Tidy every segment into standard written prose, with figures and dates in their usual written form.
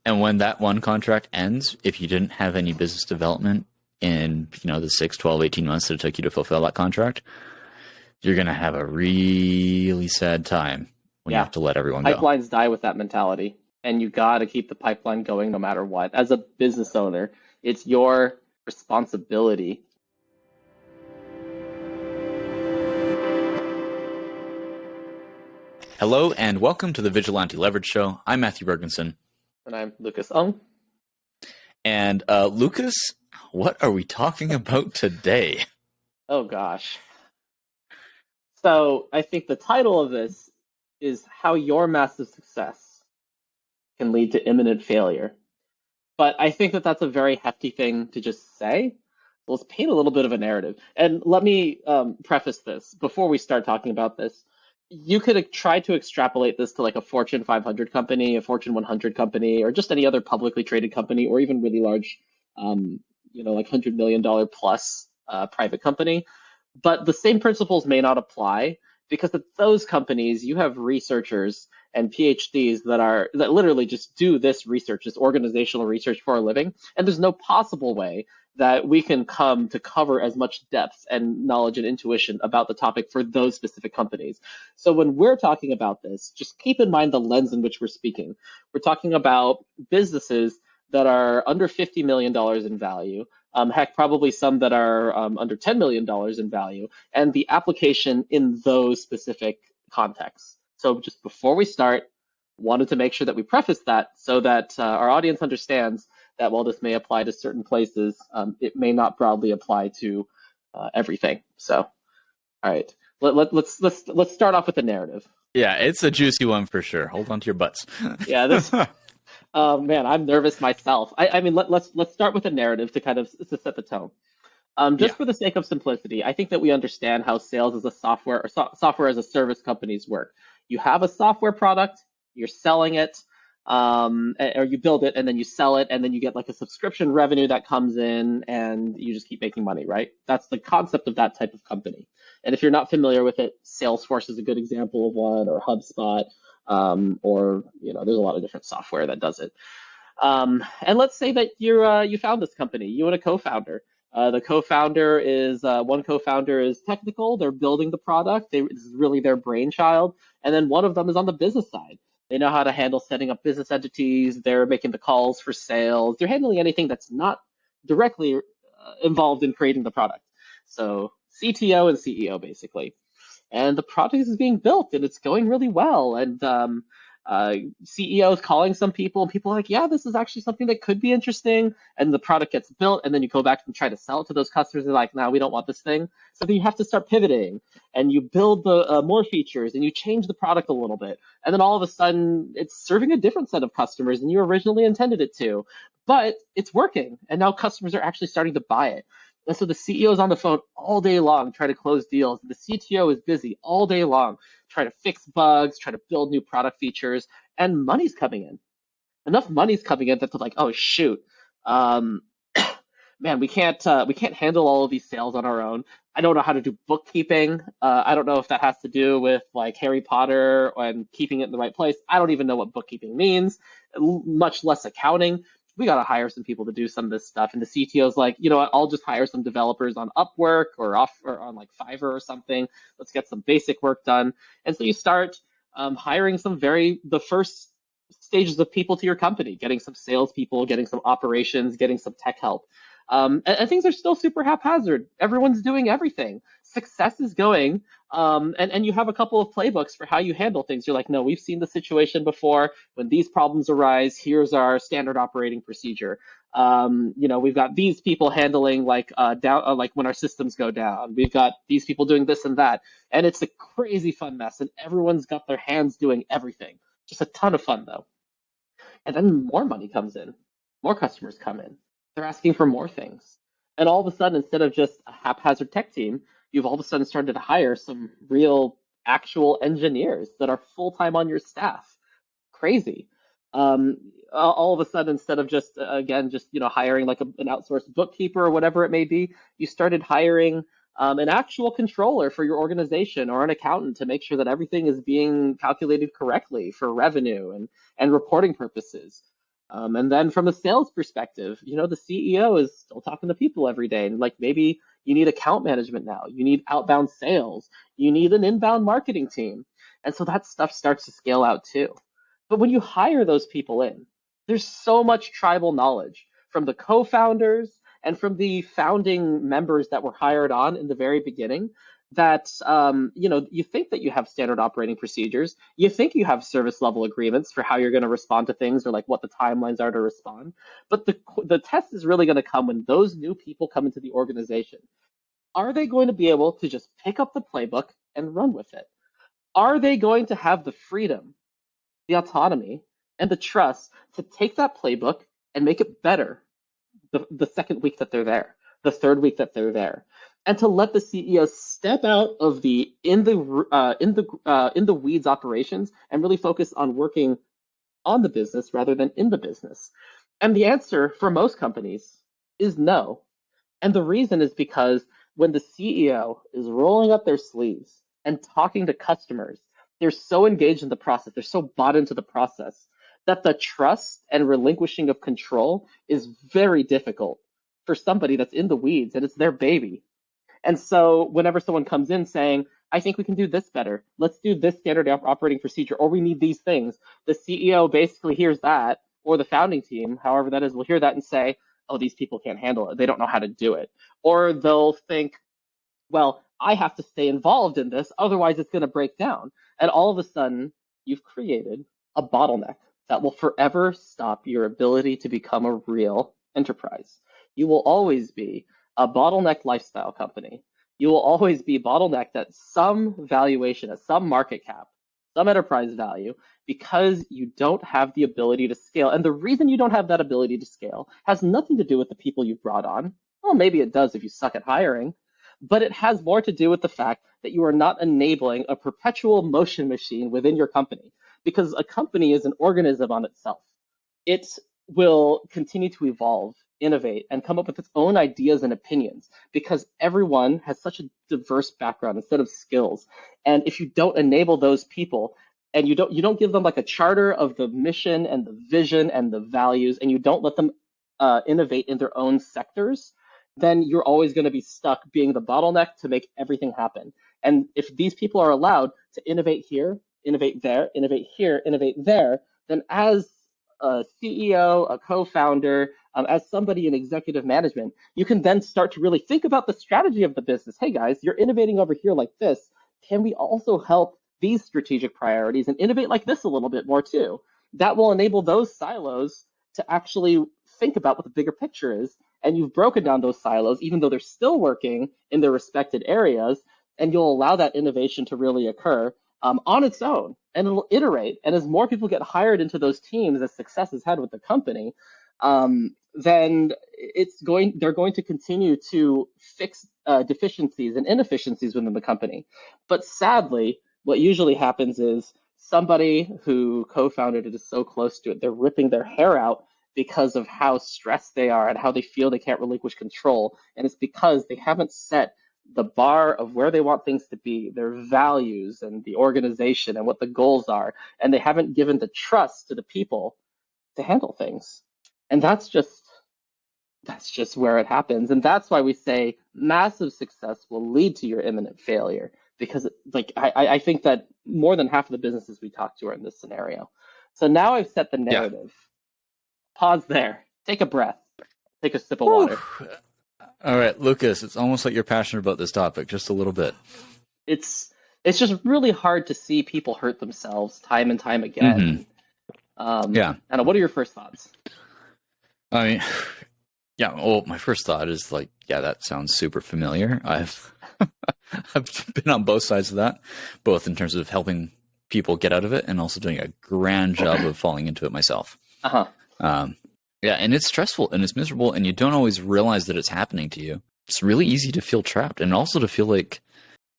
And when that one contract ends, if you didn't have any business development in, the 6, 12, 18 months that it took you to fulfill that contract, you're going to have a really sad time when you Yeah. have to let everyone go. Pipelines die with that mentality, and you got to keep the pipeline going no matter what. As a business owner, it's your responsibility. Hello, and welcome to the Vigilante Leverage Show. I'm Matthew Bergvinson. And I'm Lucas Ng. And Lucas, what are we talking about today? Oh, gosh. So I think the title of this is How Your Massive Success Can Lead to Imminent Failure. But I think that that's a very hefty thing to just say. So let's paint a little bit of a narrative. And let me preface this before we start talking about this. You could try to extrapolate this to like a Fortune 500 company, a Fortune 100 company, or just any other publicly traded company, or even really large, like $100 million plus private company. But the same principles may not apply because at those companies, you have researchers and PhDs that literally just do this research, this organizational research for a living. And there's no possible way that we can come to cover as much depth and knowledge and intuition about the topic for those specific companies. So when we're talking about this, just keep in mind the lens in which we're speaking. We're talking about businesses that are under $50 million in value, heck, probably some that are under $10 million in value, and the application in those specific contexts. So just before we start, wanted to make sure that we preface that so that our audience understands that while this may apply to certain places, it may not broadly apply to everything. So, all right, let's start off with the narrative. Yeah, it's a juicy one for sure. Hold on to your butts. Yeah, this. Man, I'm nervous myself. I mean, let's start with a narrative to kind of to set the tone. Just for the sake of simplicity, I think that we understand how sales as a software or software as a service companies work. You have a software product, you're selling it, or you build it and then you sell it, and then you get like a subscription revenue that comes in, and you just keep making money, right? That's the concept of that type of company. And if you're not familiar with it, Salesforce is a good example of one, or HubSpot, or there's a lot of different software that does it. And let's say that you found this company, you and a co-founder. The co-founder is one co-founder is technical. They're building the product. This is really their brainchild. And then one of them is on the business side. They know how to handle setting up business entities. They're making the calls for sales. They're handling anything that's not directly involved in creating the product. So CTO and CEO basically. And the product is being built and it's going really well. And CEO is calling some people, and people are like, yeah, this is actually something that could be interesting. And the product gets built, and then you go back and try to sell it to those customers. They're like, no, we don't want this thing. So then you have to start pivoting, and you build the more features, and you change the product a little bit. And then all of a sudden, it's serving a different set of customers than you originally intended it to. But it's working, and now customers are actually starting to buy it. And so the CEO is on the phone all day long trying to close deals. The CTO is busy all day long trying to fix bugs, trying to build new product features, and money's coming in. Enough money's coming in that they're like, oh shoot, man, we can't handle all of these sales on our own. I don't know how to do bookkeeping. I don't know if that has to do with like Harry Potter and keeping it in the right place. I don't even know what bookkeeping means, much less accounting. We got to hire some people to do some of this stuff. And the CTO's like, you know what, I'll just hire some developers on Upwork or on like Fiverr or something. Let's get some basic work done. And so you start hiring the first stages of people to your company, getting some salespeople, getting some operations, getting some tech help. And things are still super haphazard. Everyone's doing everything. Success is going, and you have a couple of playbooks for how you handle things. You're like, no, we've seen the situation before. When these problems arise, here's our standard operating procedure. We've got these people handling like when our systems go down. We've got these people doing this and that, and it's a crazy fun mess. And everyone's got their hands doing everything. Just a ton of fun though. And then more money comes in, more customers come in. They're asking for more things. And all of a sudden, instead of just a haphazard tech team, you've all of a sudden started to hire some real actual engineers that are full-time on your staff. Crazy. All of a sudden, instead of just hiring like an outsourced bookkeeper or whatever it may be, you started hiring an actual controller for your organization or an accountant to make sure that everything is being calculated correctly for revenue and reporting purposes. And then from a sales perspective, the CEO is still talking to people every day. And like maybe you need account management now, you need outbound sales, you need an inbound marketing team. And so that stuff starts to scale out too. But when you hire those people in, there's so much tribal knowledge from the co-founders and from the founding members that were hired on in the very beginning that you think that you have standard operating procedures, you think you have service level agreements for how you're going to respond to things or like what the timelines are to respond, but the test is really going to come when those new people come into the organization. Are they going to be able to just pick up the playbook and run with it? Are they going to have the freedom, the autonomy, and the trust to take that playbook and make it better the second week that they're there, the third week that they're there, and to let the CEO step out of the in the weeds operations and really focus on working on the business rather than in the business? And the answer for most companies is no. And the reason is because when the CEO is rolling up their sleeves and talking to customers, they're so engaged in the process, they're so bought into the process that the trust and relinquishing of control is very difficult for somebody that's in the weeds and it's their baby. And so whenever someone comes in saying, I think we can do this better, let's do this standard operating procedure, or we need these things, the CEO basically hears that, or the founding team, however that is, will hear that and say, oh, these people can't handle it. They don't know how to do it. Or they'll think, well, I have to stay involved in this, otherwise it's going to break down. And all of a sudden, you've created a bottleneck that will forever stop your ability to become a real enterprise. You will always be a bottleneck lifestyle company. You will always be bottlenecked at some valuation, at some market cap, some enterprise value, because you don't have the ability to scale. And the reason you don't have that ability to scale has nothing to do with the people you've brought on. Well, maybe it does if you suck at hiring, but it has more to do with the fact that you are not enabling a perpetual motion machine within your company, because a company is an organism on itself. It will continue to evolve, innovate, and come up with its own ideas and opinions because everyone has such a diverse background and set of skills. And if you don't enable those people and you don't give them like a charter of the mission and the vision and the values, and you don't let them innovate in their own sectors, then you're always going to be stuck being the bottleneck to make everything happen. And if these people are allowed to innovate here, innovate there, innovate here, innovate there, then as a CEO, a co-founder, as somebody in executive management, you can then start to really think about the strategy of the business. Hey guys, you're innovating over here like this. Can we also help these strategic priorities and innovate like this a little bit more too? That will enable those silos to actually think about what the bigger picture is. And you've broken down those silos, even though they're still working in their respected areas, and you'll allow that innovation to really occur on its own, and it'll iterate. And as more people get hired into those teams, as success has had with the company, then they're going to continue to fix deficiencies and inefficiencies within the company. But sadly, what usually happens is somebody who co-founded it is so close to it, they're ripping their hair out because of how stressed they are and how they feel they can't relinquish control. And it's because they haven't set the bar of where they want things to be, their values and the organization and what the goals are. And they haven't given the trust to the people to handle things. And that's just where it happens. And that's why we say massive success will lead to your imminent failure. Because I think that more than half of the businesses we talk to are in this scenario. So now I've set the narrative. Yeah. Pause there. Take a breath. Take a sip of water. All right, Lucas, it's almost like you're passionate about this topic, just a little bit. It's just really hard to see people hurt themselves time and time again. Yeah. And what are your first thoughts? I mean, yeah, well, my first thought is like, yeah, that sounds super familiar. I've been on both sides of that, both in terms of helping people get out of it and also doing a grand job of falling into it myself. Yeah, and it's stressful and it's miserable and you don't always realize that it's happening to you. It's really easy to feel trapped and also to feel like,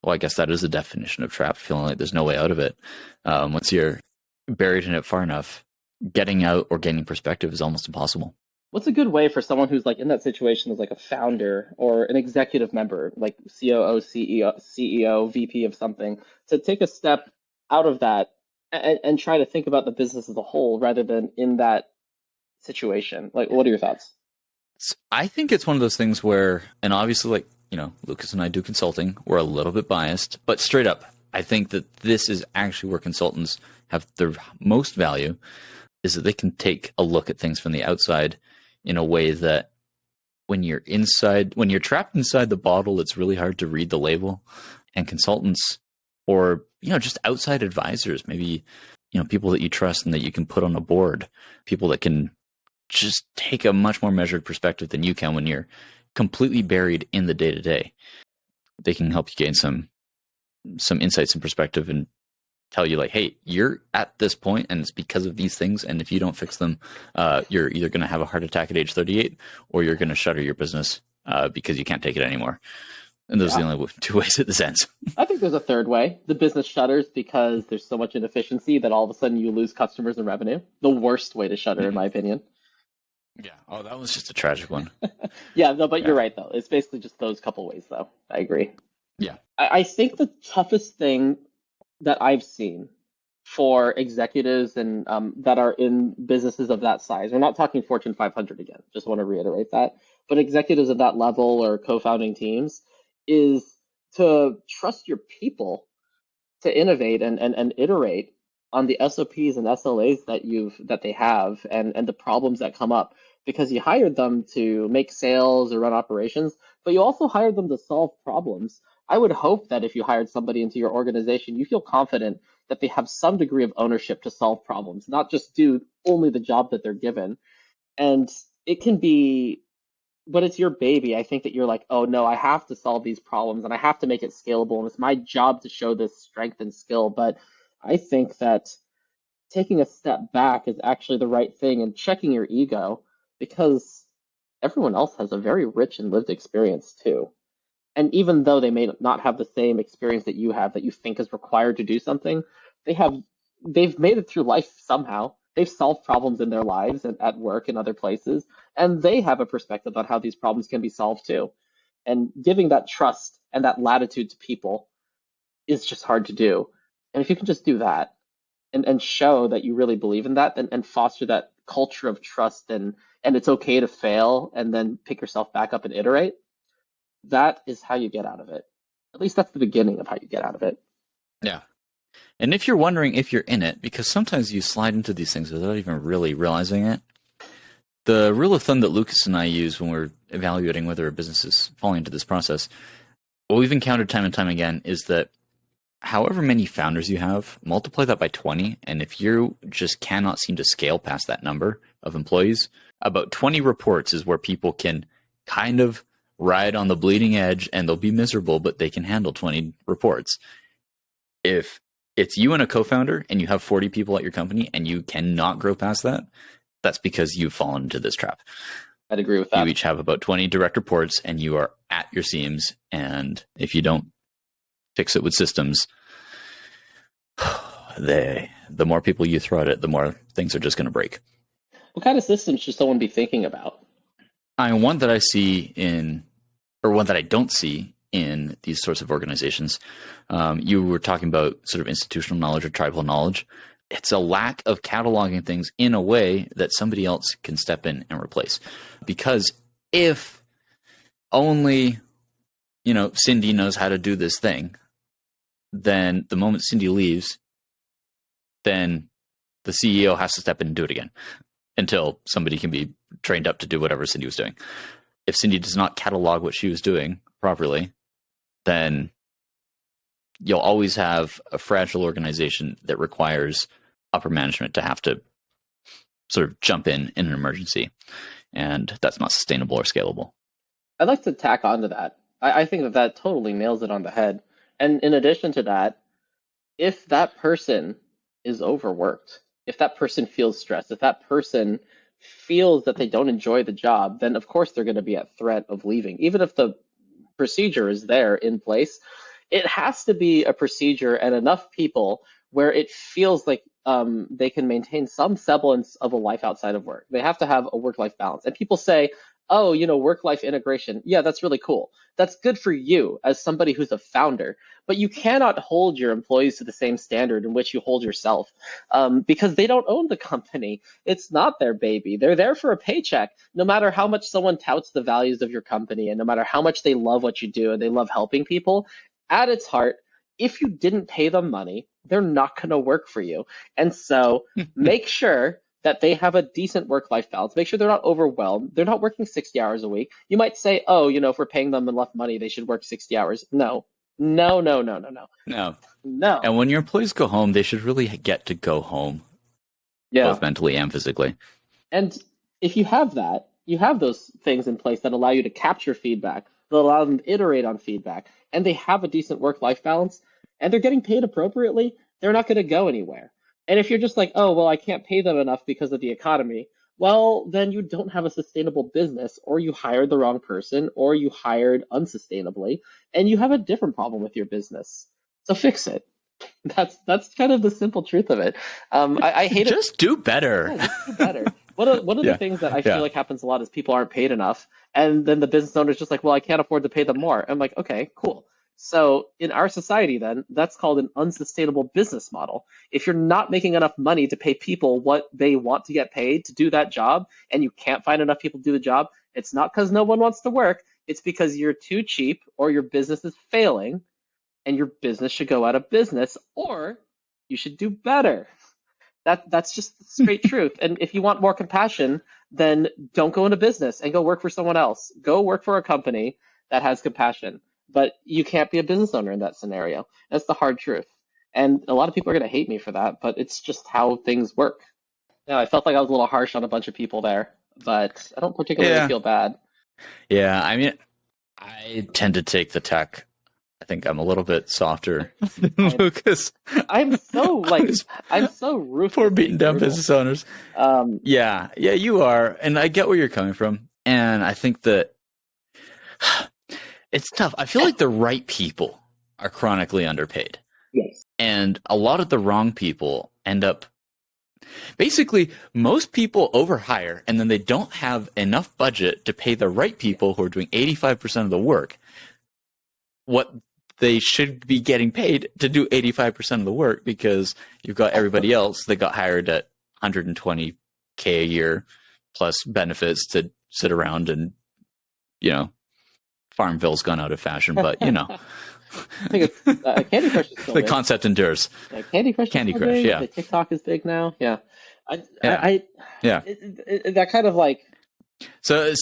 well, I guess that is the definition of trapped, feeling like there's no way out of it. Once you're buried in it far enough, getting out or gaining perspective is almost impossible. What's a good way for someone who's like in that situation as like a founder or an executive member, like COO, CEO, VP of something, to take a step out of that and try to think about the business as a whole rather than in that situation? Like, what are your thoughts? I think it's one of those things where, and obviously, like, Lucas and I do consulting. We're a little bit biased, but straight up, I think that this is actually where consultants have their most value, is that they can take a look at things from the outside in a way that when you're trapped inside the bottle, it's really hard to read the label. And consultants, or, just outside advisors, maybe, people that you trust and that you can put on a board, people that can just take a much more measured perspective than you can when you're completely buried in the day-to-day. They can help you gain some insights and perspective and tell you, like, hey, you're at this point and it's because of these things, and if you don't fix them, you're either going to have a heart attack at age 38 or you're going to shutter your business because you can't take it anymore. And those are the only two ways that this ends. I think there's a third way. The business shutters because there's so much inefficiency that all of a sudden you lose customers and revenue. The worst way to shutter, in my opinion. Yeah. Oh, that was just a tragic one. Yeah, no, but you're right, though. It's basically just those couple ways, though. I agree. Yeah. I think the toughest thing that I've seen for executives and that are in businesses of that size, we're not talking Fortune 500 again, just want to reiterate that, but executives of that level or co-founding teams, is to trust your people to innovate and iterate on the SOPs and SLAs that they have and the problems that come up, because you hired them to make sales or run operations, but you also hired them to solve problems. I would hope that if you hired somebody into your organization, you feel confident that they have some degree of ownership to solve problems, not just do only the job that they're given. And it can be, but it's your baby. I think that you're like, oh no, I have to solve these problems and I have to make it scalable, and it's my job to show this strength and skill. But I think that taking a step back is actually the right thing, and checking your ego, because everyone else has a very rich and lived experience too. And even though they may not have the same experience that you have, that you think is required to do something, they've made it through life somehow. They've solved problems in their lives and at work and other places, and they have a perspective on how these problems can be solved too. And giving that trust and that latitude to people is just hard to do. And if you can just do that and show that you really believe in that, and foster that culture of trust, and it's okay to fail and then pick yourself back up and iterate, that is how you get out of it. At least that's the beginning of how you get out of it. Yeah. And if you're wondering if you're in it, because sometimes you slide into these things without even really realizing it, the rule of thumb that Lucas and I use when we're evaluating whether a business is falling into this process, what we've encountered time and time again, is that however many founders you have, multiply that by 20, and if you just cannot seem to scale past that number of employees, about 20 reports is where people can kind of ride on the bleeding edge, and they'll be miserable, but they can handle 20 reports. If it's you and a co-founder and you have 40 people at your company and you cannot grow past that, that's because you've fallen into this trap. I'd agree with that. You each have about 20 direct reports and you are at your seams. And if you don't fix it with systems, the more people you throw at it, the more things are just going to break. What kind of systems should someone be thinking about? One that I see one that I don't see in these sorts of organizations. You were talking about sort of institutional knowledge or tribal knowledge. It's a lack of cataloging things in a way that somebody else can step in and replace. Because if only, Cindy knows how to do this thing, then the moment Cindy leaves, then the CEO has to step in and do it again until somebody can be trained up to do whatever Cindy was doing. If Cindy does not catalog what she was doing properly, then you'll always have a fragile organization that requires upper management to have to sort of jump in an emergency. And that's not sustainable or scalable. I'd like to tack onto that. I think that totally nails it on the head. And in addition to that, if that person is overworked, if that person feels stressed, if that person feels that they don't enjoy the job, then of course they're going to be at threat of leaving. Even if the procedure is there in place, it has to be a procedure and enough people where it feels like they can maintain some semblance of a life outside of work. They have to have a work-life balance. And people say, oh, work-life integration. Yeah, that's really cool. That's good for you as somebody who's a founder, but you cannot hold your employees to the same standard in which you hold yourself, because they don't own the company. It's not their baby. They're there for a paycheck. No matter how much someone touts the values of your company, and no matter how much they love what you do and they love helping people, at its heart, if you didn't pay them money, they're not going to work for you. And so make sure that they have a decent work-life balance. Make sure they're not overwhelmed. They're not working 60 hours a week. You might say, oh, if we're paying them enough money, they should work 60 hours. No, no, no, no, no, no. No. No. And when your employees go home, they should really get to go home, both mentally and physically. And if you have that, you have those things in place that allow you to capture feedback, that allow them to iterate on feedback, and they have a decent work-life balance, and they're getting paid appropriately, they're not going to go anywhere. And if you're just like, oh, well, I can't pay them enough because of the economy, well, then you don't have a sustainable business, or you hired the wrong person, or you hired unsustainably, and you have a different problem with your business. So fix it. That's kind of the simple truth of it. I hate just do better. Yeah, just do better. One of the things that I feel like happens a lot is people aren't paid enough, and then the business owner is just like, well, I can't afford to pay them more. I'm like, okay, cool. So in our society, then, that's called an unsustainable business model. If you're not making enough money to pay people what they want to get paid to do that job, and you can't find enough people to do the job, it's not because no one wants to work. It's because you're too cheap, or your business is failing, and your business should go out of business, or you should do better. That's just the straight truth. And if you want more compassion, then don't go into business and go work for someone else. Go work for a company that has compassion. But you can't be a business owner in that scenario. That's the hard truth. And a lot of people are going to hate me for that, but it's just how things work. Now, I felt like I was a little harsh on a bunch of people there, but I don't particularly feel bad. Yeah, I mean, I tend to take the tech. I think I'm a little bit softer than Lucas. I'm so ruthless. Poor beaten down business owners. Yeah, you are. And I get where you're coming from. And I think that it's tough. I feel like the right people are chronically underpaid. Yes. And a lot of the wrong people end up, basically, most people overhire, and then they don't have enough budget to pay the right people who are doing 85% of the work what they should be getting paid to do 85% of the work, because you've got everybody else that got hired at $120K a year plus benefits to sit around and, Farmville's gone out of fashion, but I think it's Candy Crush is still the big. concept endures. Yeah, Candy Crush, big. Yeah. The TikTok is big now. Yeah, yeah. That kind of like. So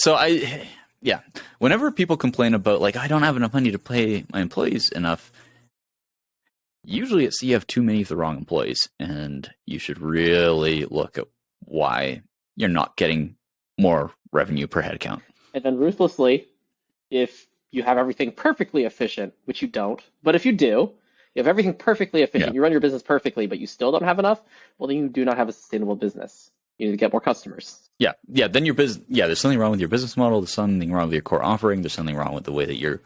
whenever people complain about like I don't have enough money to pay my employees enough, usually it's you have too many of the wrong employees, and you should really look at why you're not getting more revenue per head count. And then ruthlessly, if you have everything perfectly efficient, which you don't, but if you do, you have everything perfectly efficient, you run your business perfectly, but you still don't have enough, well, then you do not have a sustainable business. You need to get more customers. Yeah. Then your business. Yeah, there's something wrong with your business model. There's something wrong with your core offering. There's something wrong with the way that you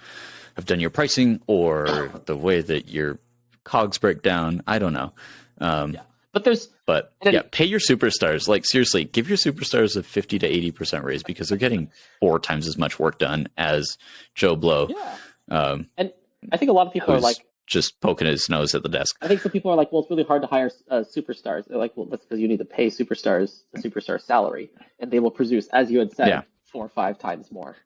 have done your pricing, or the way that your cogs break down. I don't know. But pay your superstars. Like seriously, give your superstars a 50 to 80% raise, because they're getting 4 times as much work done as Joe Blow. Yeah. And I think a lot of people are like just poking his nose at the desk. I think some people are like, well, it's really hard to hire superstars. They're like, well, that's because you need to pay superstars a superstar salary, and they will produce, as you had said, 4 or 5 times more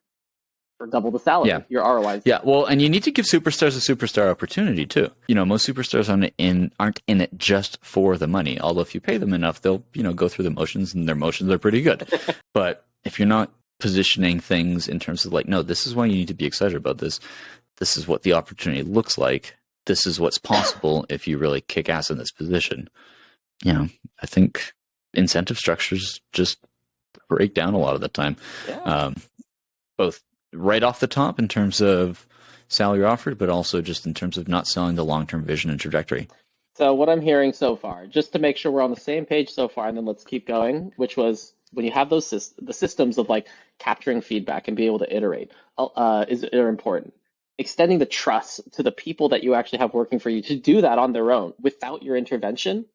for double the salary. Yeah. Your ROI. Yeah, well, and you need to give superstars a superstar opportunity too. Most superstars aren't in it just for the money. Although if you pay them enough, they'll go through the motions, and their motions are pretty good. But if you're not positioning things in terms of like, no, this is why you need to be excited about this. This is what the opportunity looks like. This is what's possible if you really kick ass in this position. I think incentive structures just break down a lot of the time. Yeah. Both right off the top in terms of salary offered, but also just in terms of not selling the long-term vision and trajectory. So what I'm hearing so far, just to make sure we're on the same page so far, and then let's keep going, which was when you have the systems of like capturing feedback and being able to iterate are important. Extending the trust to the people that you actually have working for you to do that on their own without your intervention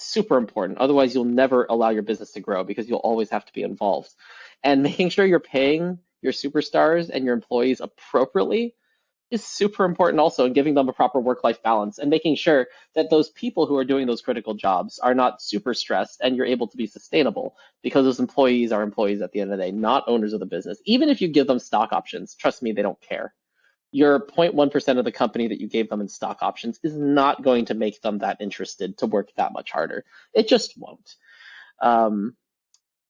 super important. Otherwise, you'll never allow your business to grow because you'll always have to be involved. And making sure you're paying your superstars and your employees appropriately is super important also, and giving them a proper work-life balance and making sure that those people who are doing those critical jobs are not super stressed and you're able to be sustainable, because those employees are employees at the end of the day, not owners of the business. Even if you give them stock options, trust me, they don't care. Your 0.1% of the company that you gave them in stock options is not going to make them that interested to work that much harder. It just won't.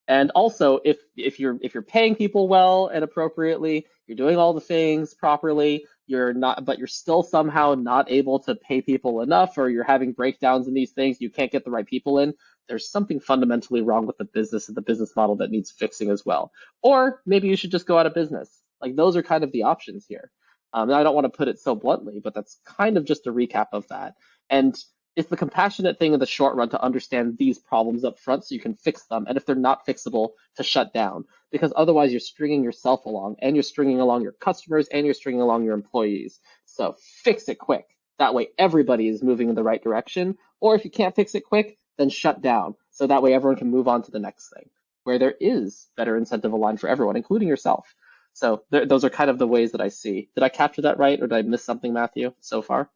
And also, if you're paying people well and appropriately, you're doing all the things properly, but you're still somehow not able to pay people enough, or you're having breakdowns in these things, you can't get the right people in, there's something fundamentally wrong with the business and the business model that needs fixing as well. Or maybe you should just go out of business. Like, those are kind of the options here. And I don't want to put it so bluntly, but that's kind of just a recap of that. And it's the compassionate thing in the short run to understand these problems up front so you can fix them. And if they're not fixable, to shut down. Because otherwise you're stringing yourself along, and you're stringing along your customers, and you're stringing along your employees. So fix it quick. That way everybody is moving in the right direction. Or if you can't fix it quick, then shut down. So that way everyone can move on to the next thing, where there is better incentive aligned for everyone, including yourself. So those are kind of the ways that I see. Did I capture that right, or did I miss something, Matthew, so far?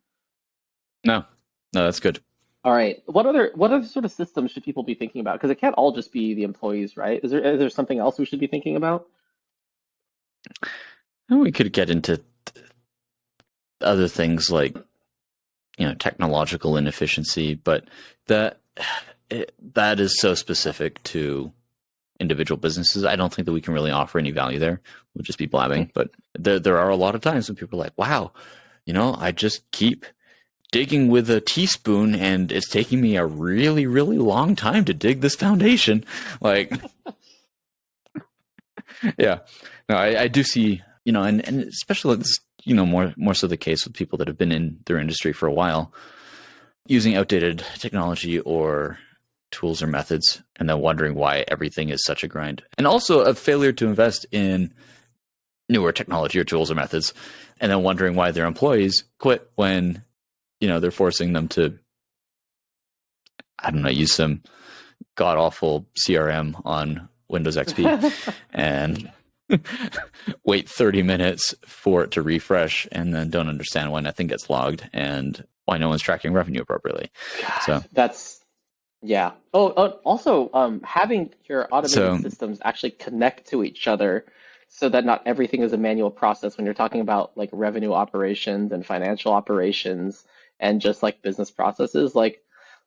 No, that's good. All right. What other sort of systems should people be thinking about? Because it can't all just be the employees, right? Is there something else we should be thinking about? And we could get into other things like, technological inefficiency, but that is so specific to individual businesses. I don't think that we can really offer any value there. We'll just be blabbing. But there are a lot of times when people are like, wow, I just keep digging with a teaspoon and it's taking me a really, really long time to dig this foundation. Like, yeah, no, I do see, and especially this, more so the case with people that have been in their industry for a while, using outdated technology or tools or methods, and then wondering why everything is such a grind. And also a failure to invest in newer technology or tools or methods, and then wondering why their employees quit when, they're forcing them to, I don't know, use some god-awful CRM on Windows XP and wait 30 minutes for it to refresh, and then don't understand why nothing gets logged and why no one's tracking revenue appropriately. God, so that's, yeah. Also, having your automated systems actually connect to each other so that not everything is a manual process when you're talking about like revenue operations and financial operations and just like business processes. Like,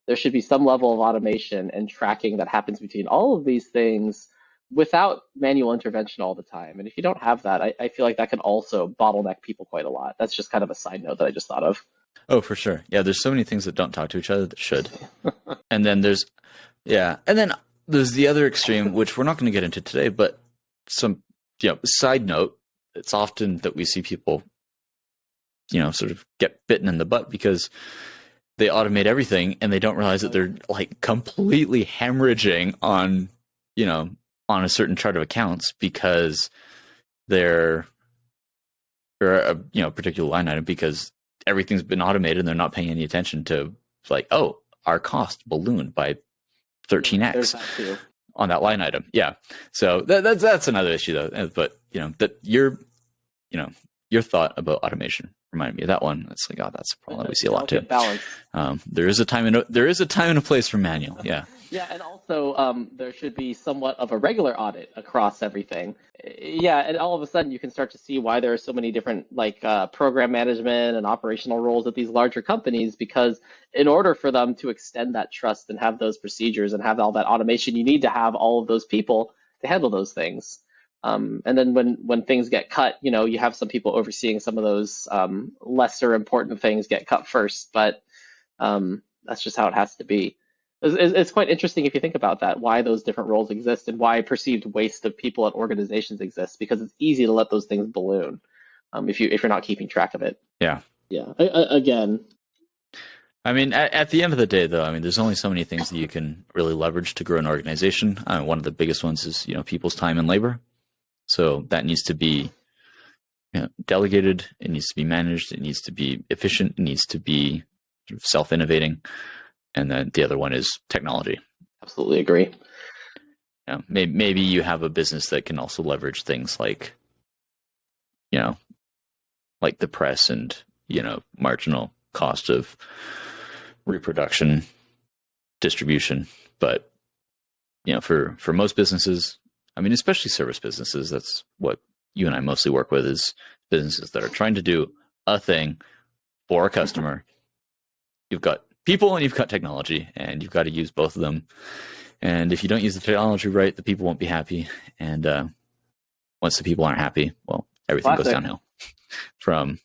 there should be some level of automation and tracking that happens between all of these things without manual intervention all the time. And if you don't have that, I feel like that can also bottleneck people quite a lot. That's just kind of a side note that I just thought of. Oh, for sure. Yeah, there's so many things that don't talk to each other that should. And then there's the other extreme, which we're not going to get into today, but some, side note, it's often that we see people, sort of get bitten in the butt because they automate everything and they don't realize that they're like completely hemorrhaging on, on a certain chart of accounts because they're a particular line item, because everything's been automated and they're not paying any attention to, like, oh, our cost ballooned by 13x on that line item. Yeah. So that's another issue though. But that your thought about automation reminded me of that one. It's like, oh, that's a problem that we see a lot too. There is a time and a place for manual. Yeah. Yeah, and also there should be somewhat of a regular audit across everything. Yeah, and all of a sudden you can start to see why there are so many different program management and operational roles at these larger companies, because in order for them to extend that trust and have those procedures and have all that automation, you need to have all of those people to handle those things. And then when things get cut, you have some people overseeing some of those lesser important things get cut first, but that's just how it has to be. It's quite interesting if you think about that, why those different roles exist and why perceived waste of people at organizations exists, because it's easy to let those things balloon if you're not keeping track of it. Yeah. Yeah. Again. I mean, at the end of the day, though, there's only so many things that you can really leverage to grow an organization. One of the biggest ones is, people's time and labor. So that needs to be delegated. It needs to be managed. It needs to be efficient. It needs to be self-innovating. And then the other one is technology. Absolutely agree. You know, maybe you have a business that can also leverage things like, you know, like the press and, you know, marginal cost of reproduction, distribution. But, you know, for most businesses, I mean, especially service businesses, that's what you and I mostly work with, is businesses that are trying to do a thing for a customer. You've got people and you've got technology, and you've got to use both of them. And if you don't use the technology right, the people won't be happy. And once the people aren't happy, well, everything goes downhill. From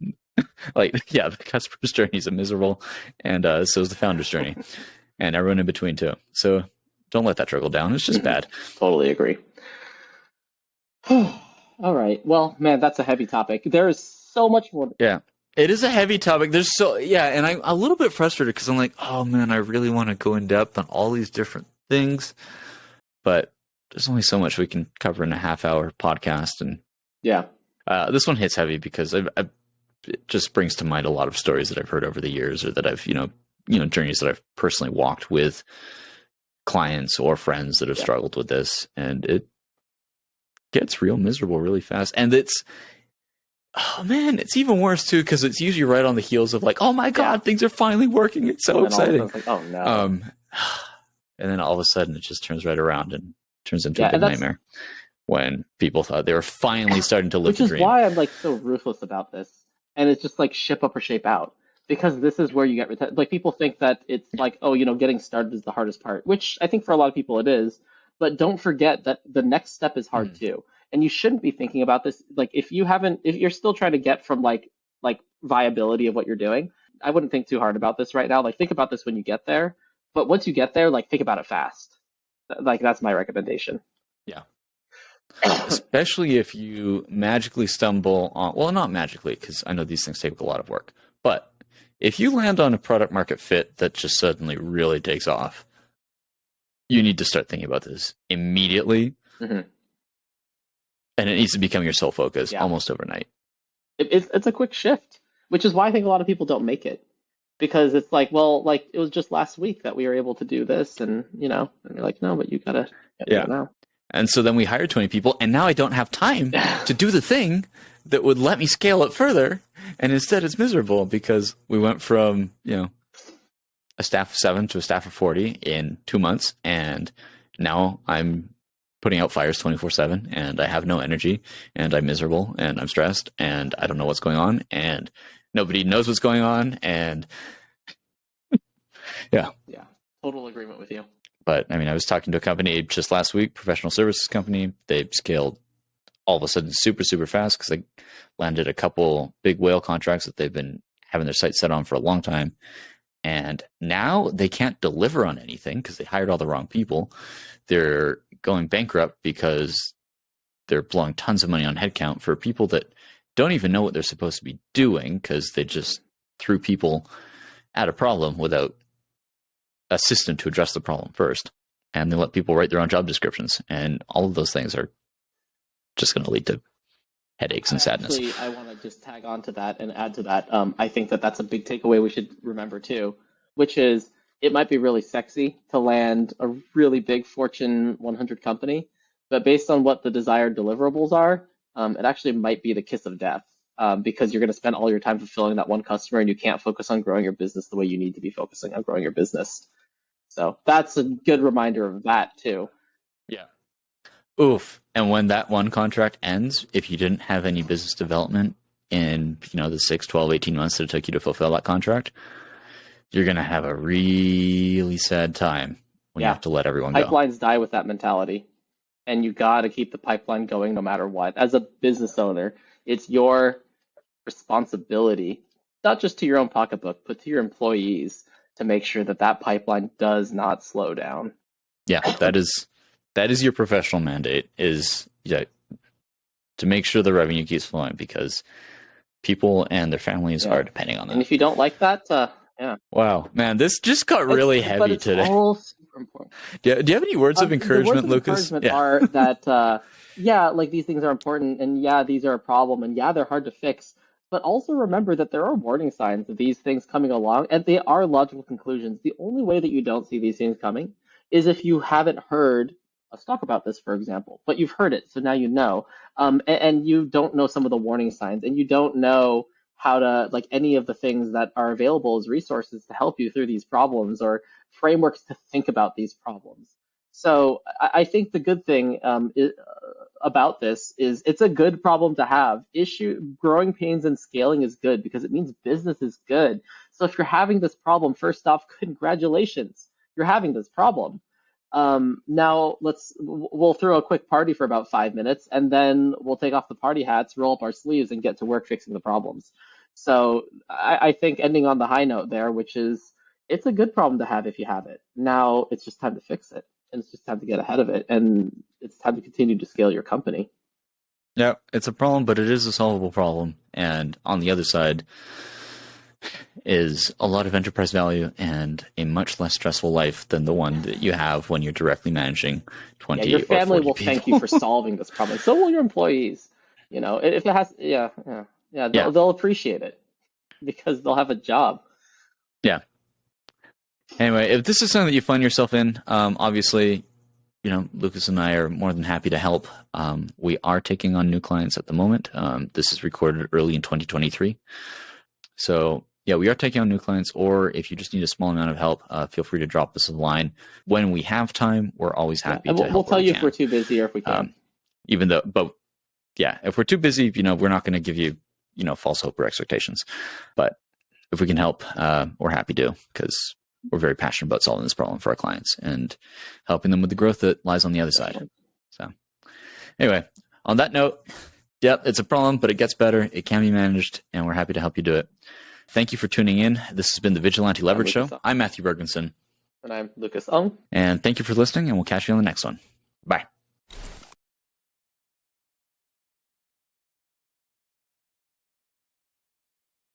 like, yeah, the customer's journey is miserable, and so is the founder's journey, and everyone in between too. So don't let that trickle down. It's just bad. Totally agree. All right. Well, man, that's a heavy topic. There is so much more. Yeah, it is a heavy topic. And I'm a little bit frustrated because I'm like, oh man, I really want to go in depth on all these different things, but there's only so much we can cover in a half-hour podcast. And yeah, this one hits heavy because it just brings to mind a lot of stories that I've heard over the years, or that I've, you know, journeys that I've personally walked with clients or friends that have struggled with this, and it gets real miserable really fast. And it's, oh man, it's even worse too, because it's usually right on the heels of like, oh my god, things are finally working. It's so exciting. Like, oh no. And then all of a sudden it just turns right around and turns into a big nightmare when people thought they were finally starting to live the dream. Which is why I'm like so ruthless about this. And it's just like ship up or shape out, because this is where you get like, people think that it's like, oh, you know, getting started is the hardest part, which I think for a lot of people it is. But don't forget that the next step is hard too. And you shouldn't be thinking about this. Like if you're still trying to get from like viability of what you're doing, I wouldn't think too hard about this right now. Like think about this when you get there. But once you get there, like think about it fast. Like that's my recommendation. Yeah. Especially if you magically stumble on, well, not magically, because I know these things take a lot of work, but if you land on a product market fit that just suddenly really takes off, you need to start thinking about this immediately. And it needs to become your sole focus almost overnight. It's a quick shift, which is why I think a lot of people don't make it. Because it's like, well, like it was just last week that we were able to do this, and you know, and you're like, no, but you gotta do it now. And so then we hired 20 people, and now I don't have time to do the thing that would let me scale it further. And instead, it's miserable because we went from, you know, a staff of 7 to a staff of 40 in 2 months, and now I'm putting out fires 24/7, and I have no energy, and I'm miserable, and I'm stressed, and I don't know what's going on, and nobody knows what's going on, and yeah, total agreement with you. But I mean, I was talking to a company just last week, professional services company. They've scaled all of a sudden super, super fast because they landed a couple big whale contracts that they've been having their sights set on for a long time. And now they can't deliver on anything because they hired all the wrong people. They're going bankrupt because they're blowing tons of money on headcount for people that don't even know what they're supposed to be doing because they just threw people at a problem without a system to address the problem first. And they let people write their own job descriptions. And all of those things are just going to lead to headaches and sadness. Actually, I want to just tag on to that and add to that. I think that that's a big takeaway we should remember too, which is it might be really sexy to land a really big Fortune 100 company, but based on what the desired deliverables are, it actually might be the kiss of death because you're going to spend all your time fulfilling that one customer and you can't focus on growing your business the way you need to be focusing on growing your business. So that's a good reminder of that too. Yeah. Oof. And when that one contract ends, if you didn't have any business development in, you know, the 6, 12, 18 months that it took you to fulfill that contract, you're going to have a really sad time when you have to let everyone go. Pipelines die with that mentality. And you got to keep the pipeline going no matter what. As a business owner, it's your responsibility, not just to your own pocketbook, but to your employees to make sure that that pipeline does not slow down. Yeah, that is your professional mandate, is to make sure the revenue keeps flowing because people and their families are depending on that. And if you don't like that, Wow, man, this just got really heavy today. All super important. Do you have any words of encouragement, Lucas? Encouragement are that, like these things are important, and these are a problem, and they're hard to fix. But also remember that there are warning signs of these things coming along, and they are logical conclusions. The only way that you don't see these things coming is if you haven't heard us talk about this, for example, but you've heard it, so now you know. And you don't know some of the warning signs, and you don't know how to, like, any of the things that are available as resources to help you through these problems or frameworks to think about these problems. So I think the good thing about this is it's a good problem to have. Growing pains and scaling is good because it means business is good. So if you're having this problem, first off, congratulations, you're having this problem. Now we'll throw a quick party for about 5 minutes, and then we'll take off the party hats, roll up our sleeves, and get to work fixing the problems. So I think ending on the high note there, which is it's a good problem to have if you have it. Now it's just time to fix it, and it's just time to get ahead of it, and it's time to continue to scale your company. Yeah, it's a problem, but it is a solvable problem. And on the other side is a lot of enterprise value and a much less stressful life than the one that you have when you're directly managing 20 your family or 40 will people. Thank you for solving this problem. So will your employees. You know, if it has, they'll appreciate it because they'll have a job. Yeah. Anyway, if this is something that you find yourself in, obviously, Lucas and I are more than happy to help. We are taking on new clients at the moment. This is recorded early in 2023. So yeah, we are taking on new clients, or if you just need a small amount of help, feel free to drop us a line. When we have time, we're always happy to help. We'll tell you if we're too busy or if we can. If we're too busy, we're not going to give you, false hope or expectations. But if we can help, we're happy to, because we're very passionate about solving this problem for our clients and helping them with the growth that lies on the other side. So anyway, on that note, yep, it's a problem, but it gets better. It can be managed, and we're happy to help you do it. Thank you for tuning in. This has been the Vigilante Leverage Show. I'm Matthew Bergvinson. And I'm Lucas Ng. And thank you for listening, and we'll catch you on the next one. Bye.